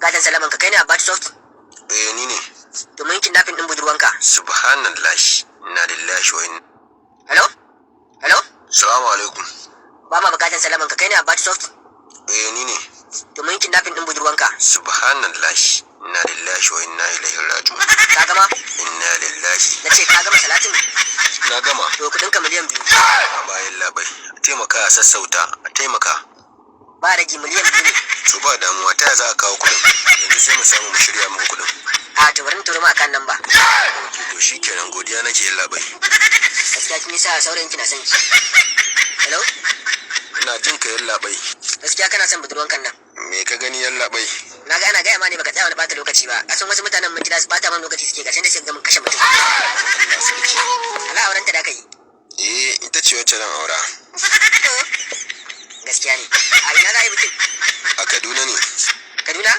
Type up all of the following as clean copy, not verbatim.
Gadan salaman ka kai ne a Batsoft? Ni ne. To mun kidnapping din budurwanka. Subhanallah. Inna lillahi wa inna. Hello? Hello? Assalamu alaikum. Ba ma bukatan salaman ka kai ne a Batsoft? Ni ne. To mun kidnapping din budurwanka. Subhanallah. Inna lillahi wa inna ilaihi raji'un. Ka gama? Inna lillahi. Nace ka gama salatin? Na gama. To kudin ka miliyan 2. Bayan labai. A taimaka a sassauta. A taimaka. Ba ragi miliyan 2 ne. To ba damuwa ta za a kawo kudin. Yanzu sai mu samu mu shirya muku kudin. A to bari turo ma kan nan ba. To shikenan godiya nake yin labai. Gaskiya kin sa saurayin kina son ki. Hello? Ina jin ka yin labai. Gaskiya kana son budurwankan nan. Me ka gani yin labai? Na ga ana gaya ma ne baka tsaya wani bata lokaci ba. Kasan wasu mutanen mun gida su bata man lokaci suke gashin da suka ga mun kashe mutum. Allah sarki. Ala aurenta da kai. Ita ce wacce zan aura. Gaskiya ne. A ina za a yi bikin? A Kaduna ne. Kaduna?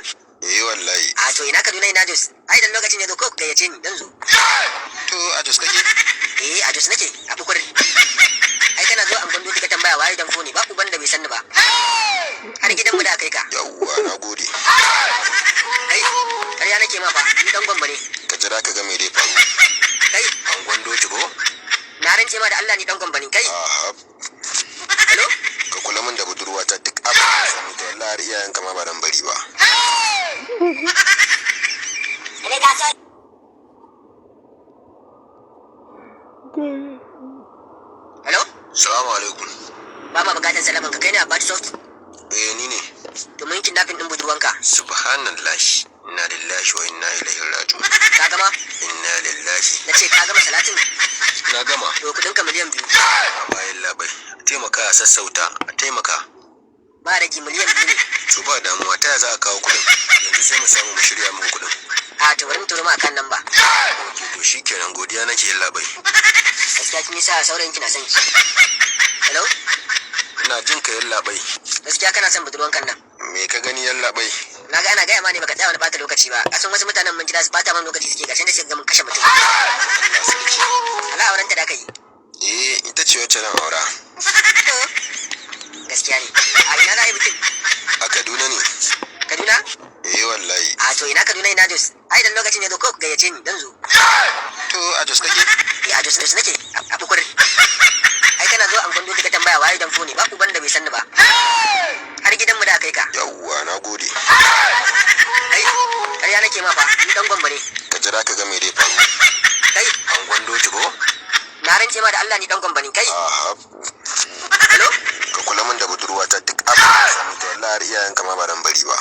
Wallahi. A to ina Kaduna ina Jos. Ai dan lokacin ya zo ko ku gayyace ni dan zo. To a Jos kake? A Jos nake. A Bukur. Ai kana zo an gondo kika tambaya waye dan fone ba uban da bai sanni ba. Har gidan mu da kai ka. Yawwa na gode. Kai ƙarya nake ma fa ni dan gwamba ne. Ka jira ka ga me dai faru. Kai An gwando ki ko? na rance ma da Allah ni dan gwamba ne kai. Hello? Ka kula min da budurwata duk abin da sani to Allah har iyayenka ma ba dan bari ba. Hello? Assalamu alaikum. Ba ma bukatan salaman ka kai ne a Batsoft? Ni ne. To mun kidnapping din budurwanka. Subhanallah. Inna lillahi wa inna ilaihi raji'un. Ka gama? Inna lillahi. Nace ka gama salatin? Na gama. To kudin ka miliyan 2. Bayan labai. A taimaka a sassauta. A taimaka. Ba ragi miliyan 2 ne. To ba damuwa ta za a kawo kudin. Yanzu sai mu samu mu shirya muku kudin. A to bari turo ma kan nan ba. To shikenan godiya nake yin labai. Gaskiya kin sa saurayin kina son ki. Hello? Ina jin ka yin labai. Gaskiya kana son budurwankan nan. Me ka gani yin labai? Na ga ana gaya ma ne baka tsaya wani bata lokaci ba. Kasan wasu mutanen mun gida su bata man lokaci suke gashin da suka ga mun kashe mutum. Allah sarki. Ala aurenta da kai. Ita ce wacce zan aura. Gaskiya ne. A ina za a yi bikin? A Kaduna ne. Kaduna? Wallahi. A to ina Kaduna ina Jos. Ai dan lokacin ya zo ko ku gayyace ni dan zo. To a Jos kake? A Jos nake. A Bukur. Ai kana zo an gondo kika tambaya waye dan fone ba uban da bai sanni ba. Har gidan mu da kai ka. Yawwa na gode. Kai ƙarya nake ma fa ni dan gwamba ne. Ka jira ka ga me dai faru. Kai An gwando ki ko? na rance ma da Allah ni dan gwamba ne kai. Hello? Ka kula min da budurwata duk abin da sani to Allah har iyayenka ma ba dan bari ba.